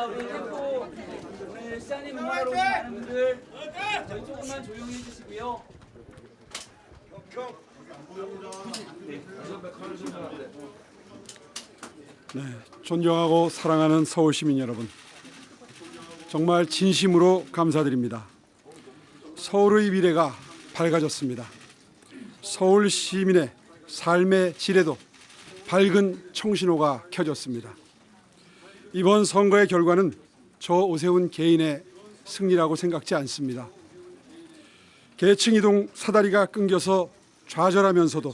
자, 우리 템포 오늘 시장님 응원하러 오신 많은 분들 저희 조금만 조용히 해주시고요. 네, 존경하고 사랑하는 서울 시민 여러분, 정말 진심으로 감사드립니다. 서울의 미래가 밝아졌습니다. 서울 시민의 삶의 질에도 밝은 청신호가 켜졌습니다. 이번 선거의 결과는 저 오세훈 개인의 승리라고 생각지 않습니다. 계층 이동 사다리가 끊겨서 좌절하면서도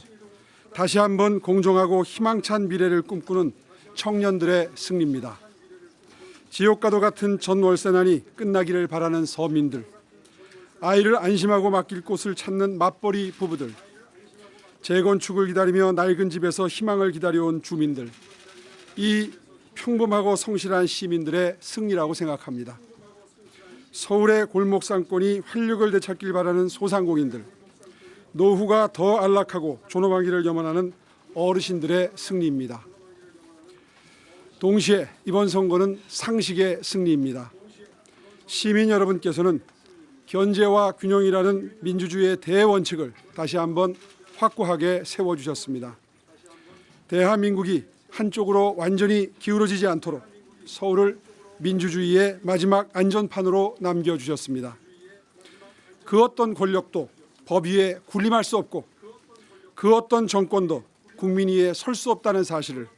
다시 한번 공정하고 희망찬 미래를 꿈꾸는 청년들의 승리입니다. 지옥과도 같은 전월세난이 끝나기를 바라는 서민들, 아이를 안심하고 맡길 곳을 찾는 맞벌이 부부들, 재건축을 기다리며 낡은 집에서 희망을 기다려온 주민들, 이 평범하고 성실한 시민들의 승리라고 생각합니다. 서울의 골목 상권이 활력을 되찾길 바라는 소상공인들, 노후가 더 안락하고 존엄하기를 염원하는 어르신들의 승리입니다. 동시에 이번 선거는 상식의 승리입니다. 시민 여러분께서는 견제와 균형이라는 민주주의의 대원칙을 다시 한번 확고하게 세워주셨습니다. 대한민국이 한쪽으로 완전히 기울어지지 않도록 서울을 민주주의의 마지막 안전판으로 남겨주셨습니다. 그 어떤 권력도 법 위에 군림할 수 없고 그 어떤 정권도 국민 위에 설 수 없다는 사실을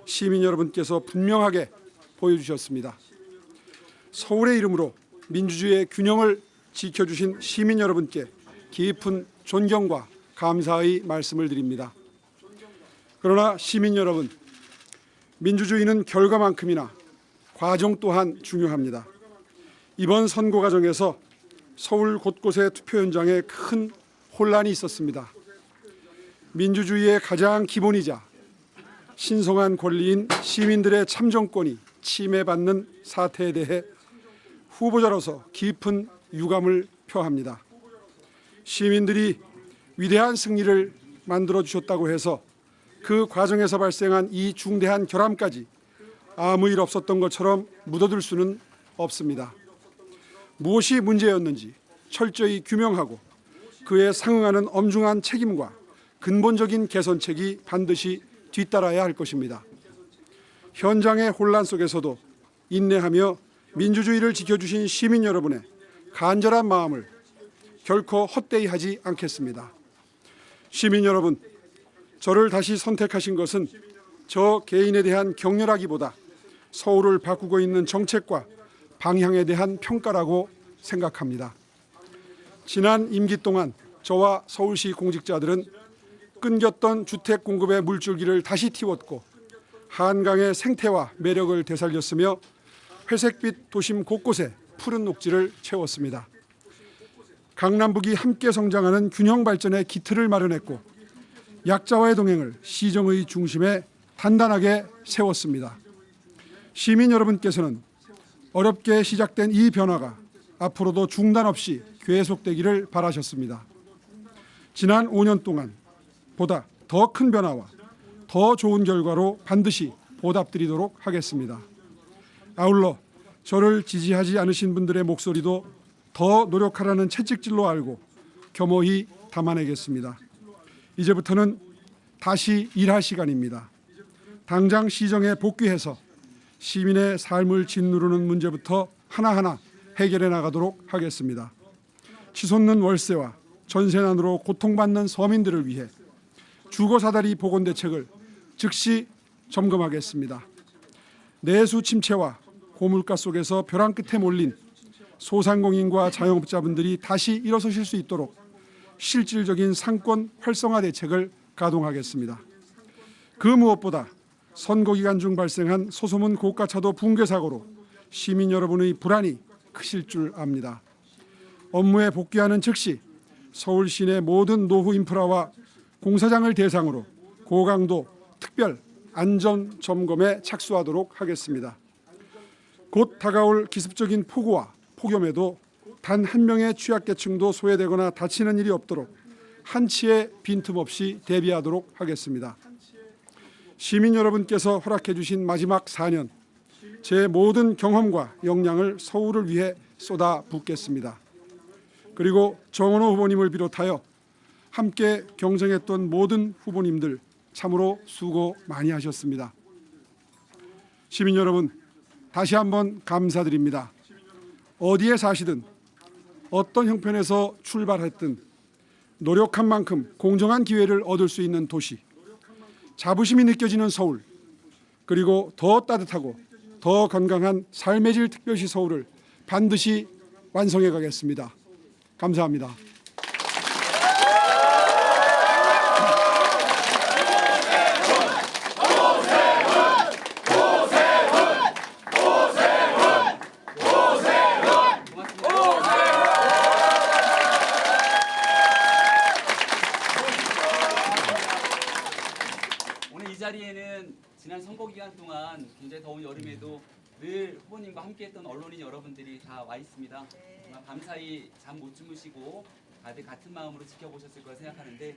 시민 여러분께서 분명하게 보여주셨습니다. 서울의 이름으로 민주주의의 균형을 지켜주신 시민 여러분께 깊은 존경과 감사의 말씀을 드립니다. 그러나 시민 여러분, 민주주의는 결과만큼이나 과정 또한 중요합니다. 이번 선거 과정에서 서울 곳곳의 투표 현장에 큰 혼란이 있었습니다. 민주주의의 가장 기본이자 신성한 권리인 시민들의 참정권이 침해받는 사태에 대해 후보자로서 깊은 유감을 표합니다. 시민들이 위대한 승리를 만들어주셨다고 해서 그 과정에서 발생한 이 중대한 결함까지 아무 일 없었던 것처럼 묻어둘 수는 없습니다. 무엇이 문제였는지 철저히 규명하고 그에 상응하는 엄중한 책임과 근본적인 개선책이 반드시 뒤따라야 할 것입니다. 현장의 혼란 속에서도 인내하며 민주주의를 지켜주신 시민 여러분의 간절한 마음을 결코 헛되이 하지 않겠습니다. 시민 여러분, 저를 다시 선택하신 것은 저 개인에 대한 격려라기보다 서울을 바꾸고 있는 정책과 방향에 대한 평가라고 생각합니다. 지난 임기 동안 저와 서울시 공직자들은 끊겼던 주택 공급의 물줄기를 다시 틔웠고 한강의 생태와 매력을 되살렸으며 회색빛 도심 곳곳에 푸른 녹지를 채웠습니다. 강남북이 함께 성장하는 균형 발전의 기틀을 마련했고 약자와의 동행을 시정의 중심에 단단하게 세웠습니다. 시민 여러분께서는 어렵게 시작된 이 변화가 앞으로도 중단 없이 계속되기를 바라셨습니다. 지난 5년 동안 보다 더 큰 변화와 더 좋은 결과로 반드시 보답드리도록 하겠습니다. 아울러 저를 지지하지 않으신 분들의 목소리도 더 노력하라는 채찍질로 알고 겸허히 담아내겠습니다. 이제부터는 다시 일할 시간입니다. 당장 시정에 복귀해서 시민의 삶을 짓누르는 문제부터 하나하나 해결해 나가도록 하겠습니다. 치솟는 월세와 전세난으로 고통받는 서민들을 위해 주거사다리 복원대책을 즉시 점검하겠습니다. 내수 침체와 고물가 속에서 벼랑 끝에 몰린 소상공인과 자영업자분들이 다시 일어서실 수 있도록 실질적인 상권 활성화 대책을 가동하겠습니다. 그 무엇보다 선거 기간 중 발생한 소소문 고가차도 붕괴 사고로 시민 여러분의 불안이 크실 줄 압니다. 업무에 복귀하는 즉시 서울 시내 모든 노후 인프라와 공사장을 대상으로 고강도 특별 안전 점검에 착수하도록 하겠습니다. 곧 다가올 기습적인 폭우와 폭염에도 단 한 명의 취약계층도 소외되거나 다치는 일이 없도록 한치의 빈틈없이 대비하도록 하겠습니다. 시민 여러분께서 허락해 주신 마지막 4년, 제 모든 경험과 역량을 서울을 위해 쏟아붓겠습니다. 그리고 정원호 후보님을 비롯하여 함께 경쟁했던 모든 후보님들 참으로 수고 많이 하셨습니다. 시민 여러분, 다시 한번 감사드립니다. 어디에 사시든 어떤 형편에서 출발했든 노력한 만큼 공정한 기회를 얻을 수 있는 도시, 자부심이 느껴지는 서울, 그리고 더 따뜻하고 더 건강한 삶의 질 특별시 서울을 반드시 완성해 가겠습니다. 감사합니다. 오늘 이 자리에는 지난 선거 기간 동안 굉장히 더운 여름에도 늘 후보님과 함께했던 언론인 여러분들이 다 와 있습니다. 정말 밤사이 잠 못 주무시고 다들 같은 마음으로 지켜보셨을 거라 생각하는데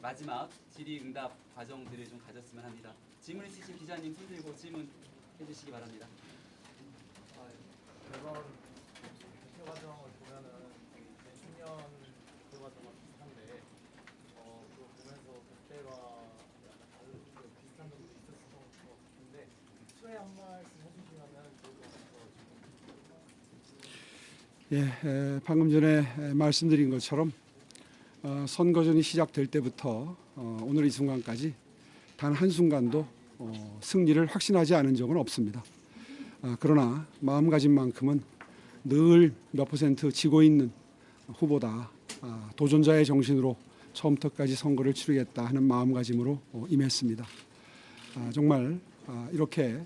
마지막 질의응답 과정들을 좀 가졌으면 합니다. 질문 있으신 기자님 손 들고 질문해 주시기 바랍니다. 매번 대표 과정을 보면은 수년 대표 과정과 비슷한데 그거 보면서 그때와 약간 다른 비슷한 점도 있었을 것 같은데 추후에 한 말씀 해주시면은 좋을 것 같아서 방금 전에 말씀드린 것처럼 선거전이 시작될 때부터 오늘 이 순간까지 단 한순간도 승리를 확신하지 않은 적은 없습니다. 그러나 마음가짐만큼은 늘 몇 퍼센트 지고 있는 후보다 도전자의 정신으로 처음부터까지 선거를 치르겠다 하는 마음가짐으로 임했습니다. 정말 이렇게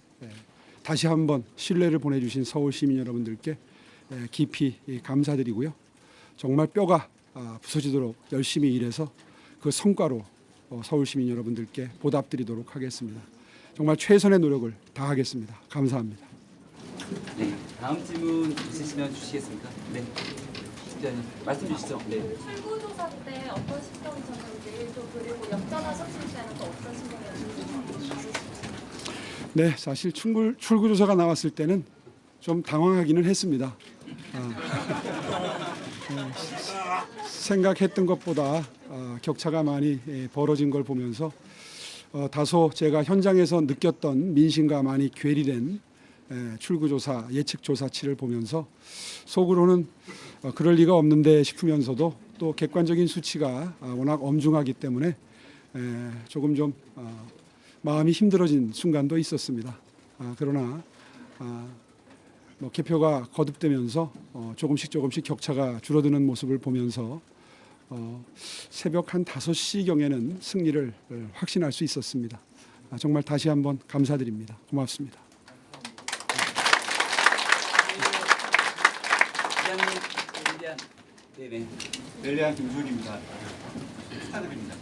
다시 한번 신뢰를 보내주신 서울 시민 여러분들께 깊이 감사드리고요. 정말 뼈가 부서지도록 열심히 일해서 그 성과로 서울 시민 여러분들께 보답드리도록 하겠습니다. 정말 최선의 노력을 다하겠습니다. 감사합니다. 네, 다음 질문 있으시면 주시겠습니까? 네, 기자님 말씀 주시죠. 네. 출구조사 때 어떤 심정이셨는지 또 그리고 역전하셨을 때는 또 어떤 심정이었는지. 네, 사실 출구조사가 나왔을 때는 좀 당황하기는 했습니다. 생각했던 것보다 격차가 많이 벌어진 걸 보면서 다소 제가 현장에서 느꼈던 민심과 많이 괴리된 출구조사 예측조사치를 보면서 속으로는 그럴 리가 없는데 싶으면서도 또 객관적인 수치가 워낙 엄중하기 때문에 조금 좀 마음이 힘들어진 순간도 있었습니다. 그러나 개표가 거듭되면서 조금씩 격차가 줄어드는 모습을 보면서 새벽 한 5시경에는 승리를 확신할 수 있었습니다. 정말 다시 한번 감사드립니다. 고맙습니다. 기자님, 네네. 렐리안 김소희입니다. 축하드립니다.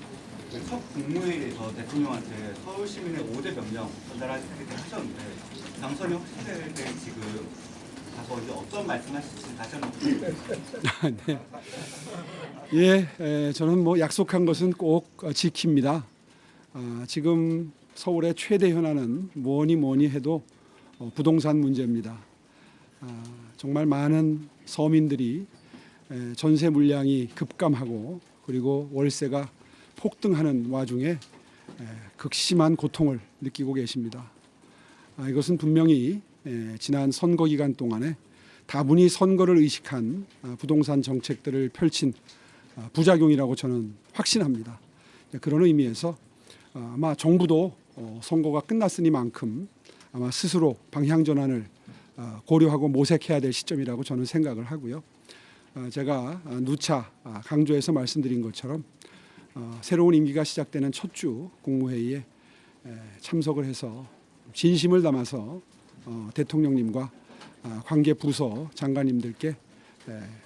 첫 국무회의에서 대통령한테 서울 시민의 5대 명령 전달하시게 하셨는데 당선이 확실될 때 지금 가서 이제 어떤 말씀하실지 다시 한번 네. 저는 약속한 것은 꼭 지킵니다. 지금 서울의 최대 현안은 뭐니 해도 부동산 문제입니다. 정말 많은 서민들이 전세 물량이 급감하고 그리고 월세가 폭등하는 와중에 극심한 고통을 느끼고 계십니다. 이것은 분명히 지난 선거 기간 동안에 다분히 선거를 의식한 부동산 정책들을 펼친 부작용이라고 저는 확신합니다. 그런 의미에서 아마 정부도 선거가 끝났으니만큼 아마 스스로 방향 전환을 고려하고 모색해야 될 시점이라고 저는 생각을 하고요. 제가 누차 강조해서 말씀드린 것처럼 새로운 임기가 시작되는 첫 주 국무회의에 참석을 해서 진심을 담아서 대통령님과 관계 부서 장관님들께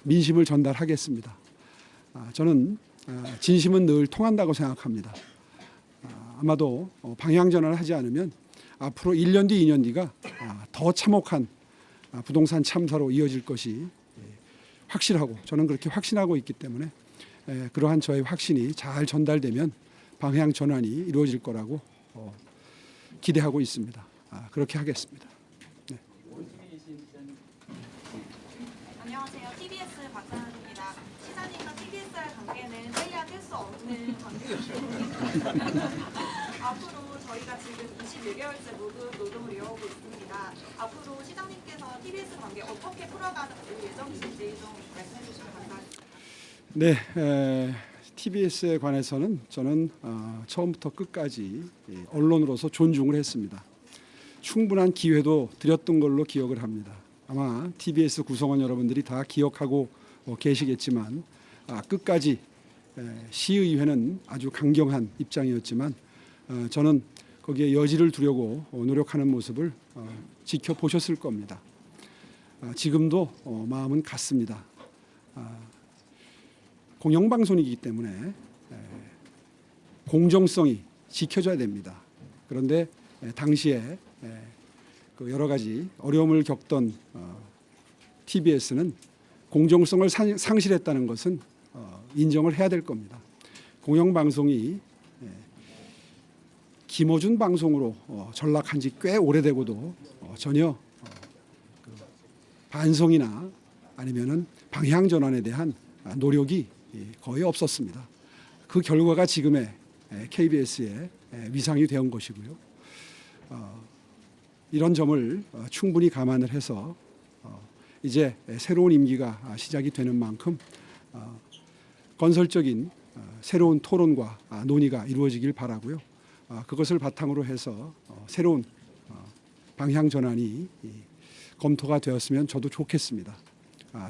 민심을 전달하겠습니다. 저는 진심은 늘 통한다고 생각합니다. 아마도 방향 전환을 하지 않으면 앞으로 1년 뒤, 2년 뒤가 더 참혹한 부동산 참사로 이어질 것이 확실하고 저는 그렇게 확신하고 있기 때문에 그러한 저의 확신이 잘 전달되면 방향 전환이 이루어질 거라고 기대하고 있습니다. 그렇게 하겠습니다. 안녕하세요. TBS 박사입니다. 시장님과 TBS와의 관계는 떼야 뗄 수 없는 관계입니다. 앞으로 저희가 지금 24개월째 모두 노동을 이어오고 있습니다. 앞으로 시장님께서 TBS 관계 어떻게 풀어가는 예정이신지 좀 말씀해 주시면 감사하겠습니다. 네, TBS에 관해서는 저는 처음부터 끝까지 언론으로서 존중을 했습니다. 충분한 기회도 드렸던 걸로 기억을 합니다. 아마 TBS 구성원 여러분들이 다 기억하고 계시겠지만 끝까지 시의회는 아주 강경한 입장이었지만 저는 거기에 여지를 두려고 노력하는 모습을 지켜보셨을 겁니다. 지금도 마음은 같습니다. 공영방송이기 때문에 공정성이 지켜져야 됩니다. 그런데 당시에 그 여러 가지 어려움을 겪던 TBS는 공정성을 상실했다는 것은 인정을 해야 될 겁니다. 공영방송이 김어준 방송으로 전락한 지 꽤 오래되고도 전혀 그 반성이나 아니면은 방향 전환에 대한 노력이 거의 없었습니다. 그 결과가 지금의 KBS의 위상이 되온 것이고요. 이런 점을 충분히 감안을 해서 이제 새로운 임기가 시작이 되는 만큼 건설적인 새로운 토론과 논의가 이루어지길 바라고요. 그것을 바탕으로 해서 새로운 방향 전환이 검토가 되었으면 저도 좋겠습니다.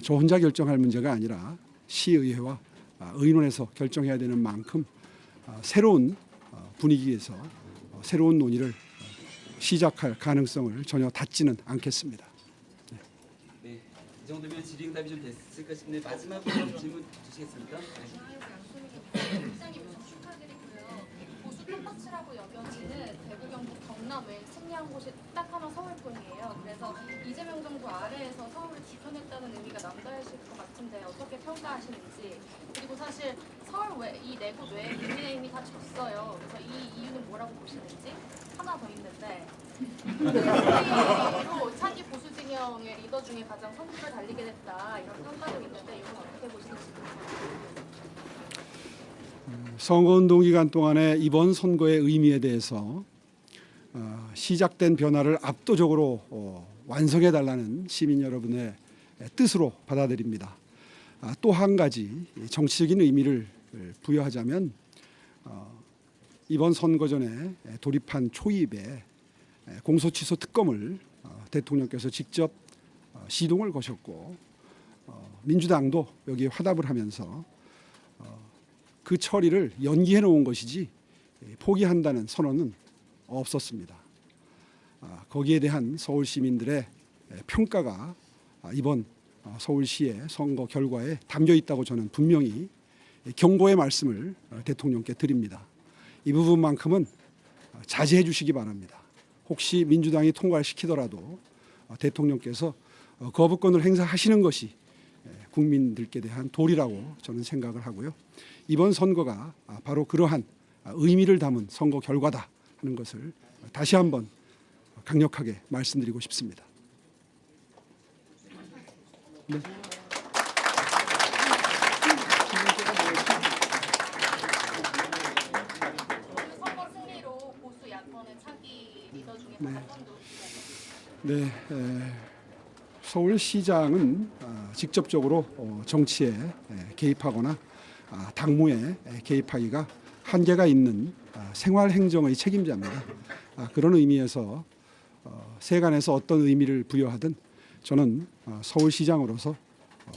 저 혼자 결정할 문제가 아니라 시의회와 의논해서 결정해야 되는 만큼 새로운 분위기에서 새로운 논의를 시작할 가능성을 전혀 닫지는 않겠습니다. 네, 이 정도면 질의응답이 좀 됐을까 싶은데 마지막으로 질문 주시겠습니까? 네. 시장님 우선 축하드리고요. 보수 텃밭이라고 여겨지는 대구, 경북, 경남 외에 승리한 곳이 딱 하나 서울뿐이에요. 그래서 이재명 정부 아래에서 서울을 지켜냈다는 의미가 남다르실 것 같은데 어떻게 평가하시는지, 그리고 사실 서울 외 이 내구 외에 국민의힘이 다 졌어요. 그래서 이 이유는 뭐라고 보시는지. 하나 더 있는데 SK로 차기 보수 진영의 리더 중에 가장 선두를 달리게 됐다 이런 평가도 있는데 이건 어떻게 보시는지. 선거운동 기간 동안의 이번 선거의 의미에 대해서 시작된 변화를 압도적으로 완성해 달라는 시민 여러분의 뜻으로 받아들입니다. 또 한 가지 정치적인 의미를 부여하자면 이번 선거 전에 돌입한 초입에 공소취소 특검을 대통령께서 직접 시동을 거셨고 민주당도 여기에 화답을 하면서 그 처리를 연기해 놓은 것이지 포기한다는 선언은 없었습니다. 거기에 대한 서울 시민들의 평가가 이번 서울시의 선거 결과에 담겨 있다고 저는 분명히 경고의 말씀을 대통령께 드립니다. 이 부분만큼은 자제해 주시기 바랍니다. 혹시 민주당이 통과를 시키더라도 대통령께서 거부권을 행사하시는 것이 국민들께 대한 도리라고 저는 생각을 하고요. 이번 선거가 바로 그러한 의미를 담은 선거 결과다 하는 것을 다시 한번 강력하게 말씀드리고 싶습니다. 네. 선거 승리로 보수 야권의 차기 리더 중에 가장 선두. 네, 서울시장은 직접적으로 정치에 개입하거나 당무에 개입하기가 한계가 있는 생활행정의 책임자입니다. 그런 의미에서 세간에서 어떤 의미를 부여하든 저는 서울시장으로서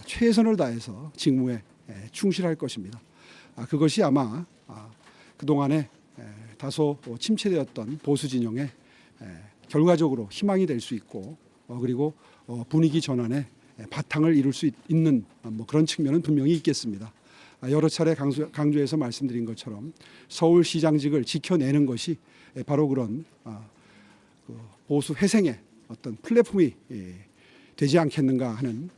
최선을 다해서 직무에 충실할 것입니다. 그것이 아마 그동안에 다소 침체되었던 보수 진영에 결과적으로 희망이 될 수 있고 그리고 분위기 전환에 바탕을 이룰 수 있는 그런 측면은 분명히 있겠습니다. 여러 차례 강조해서 말씀드린 것처럼 서울시장직을 지켜내는 것이 바로 그런 보수 회생의 어떤 플랫폼이 되지 않겠는가 하는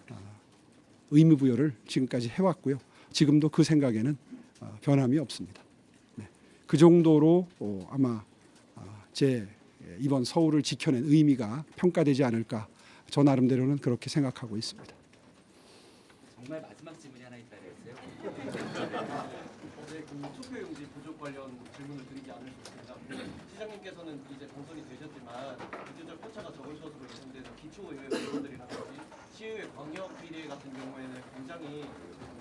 의미 부여를 지금까지 해왔고요. 지금도 그 생각에는 변함이 없습니다. 네. 그 정도로 아마 제 이번 서울을 지켜낸 의미가 평가되지 않을까, 저 나름대로는 그렇게 생각하고 있습니다. 정말 마지막 질문이 하나 있다 그랬어요. 어제 그 투표용지 부족 관련 질문을 드리지 않을 수 없습니다. 시장님께서는 이제 당선이 되셨지만 비교적 표차가 적을 것으로 예상돼서 기초의회 의원들이라든지 시의회 광역 비례 같은 경우에는 굉장히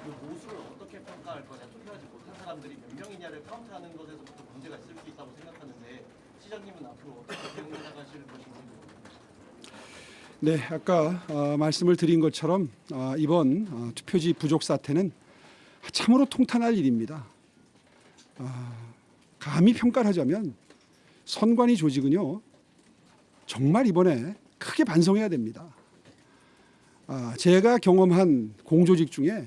그 모수를 어떻게 평가할 거냐, 투표하지 못한 사람들이 몇 명이냐를 카운트하는 것에서부터 문제가 있을 수 있다고 생각하는데 시장님은 앞으로 어떻게 대응해 나가실 것인지 모르겠습니다. 네, 아까 말씀을 드린 것처럼 이번 투표지 부족 사태는 참으로 통탄할 일입니다. 감히 평가를 하자면 선관위 조직은요 정말 이번에 크게 반성해야 됩니다. 제가 경험한 공조직 중에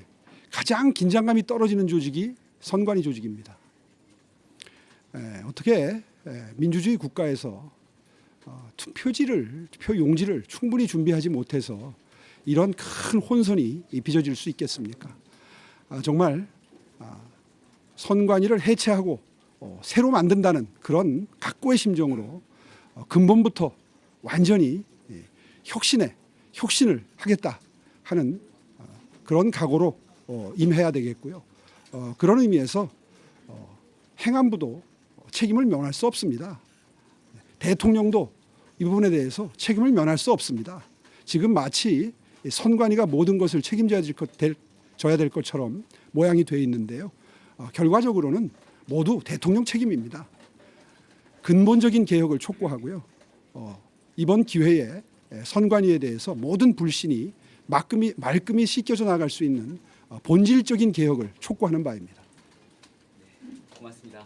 가장 긴장감이 떨어지는 조직이 선관위 조직입니다. 어떻게 민주주의 국가에서 투표 용지를 충분히 준비하지 못해서 이런 큰 혼선이 빚어질 수 있겠습니까? 정말 선관위를 해체하고 새로 만든다는 그런 각고의 심정으로 근본부터 완전히 혁신을 하겠다 하는 그런 각오로 임해야 되겠고요. 그런 의미에서 행안부도 책임을 면할 수 없습니다. 대통령도 이 부분에 대해서 책임을 면할 수 없습니다. 지금 마치 선관위가 모든 것을 책임져야 될 것처럼 모양이 되어 있는데요. 결과적으로는 모두 대통령 책임입니다. 근본적인 개혁을 촉구하고요. 이번 기회에 선관위에 대해서 모든 불신이 말끔히 씻겨져 나갈 수 있는 본질적인 개혁을 촉구하는 바입니다. 고맙습니다.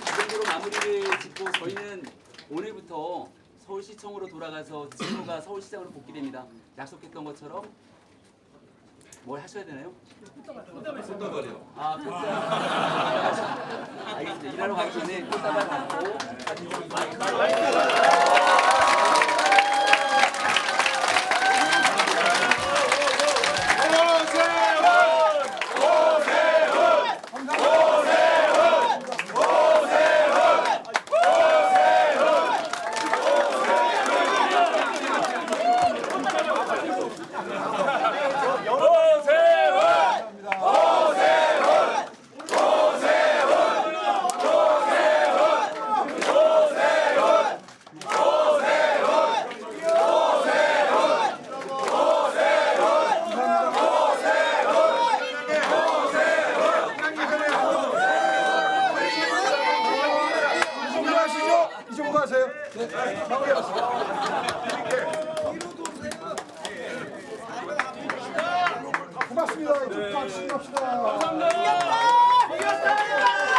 이 정도로 마무리를 짓고 저희는 오늘부터 서울시청으로 돌아가서 진호가 서울시장으로 복귀됩니다. 약속했던 것처럼 뭘 하셔야 되나요? 꽃다발이요. 꽃다발. 알겠습니다. 일하러 가기 전에 꽃다발 받고 고맙습니다. 감사합니다. 이겼다!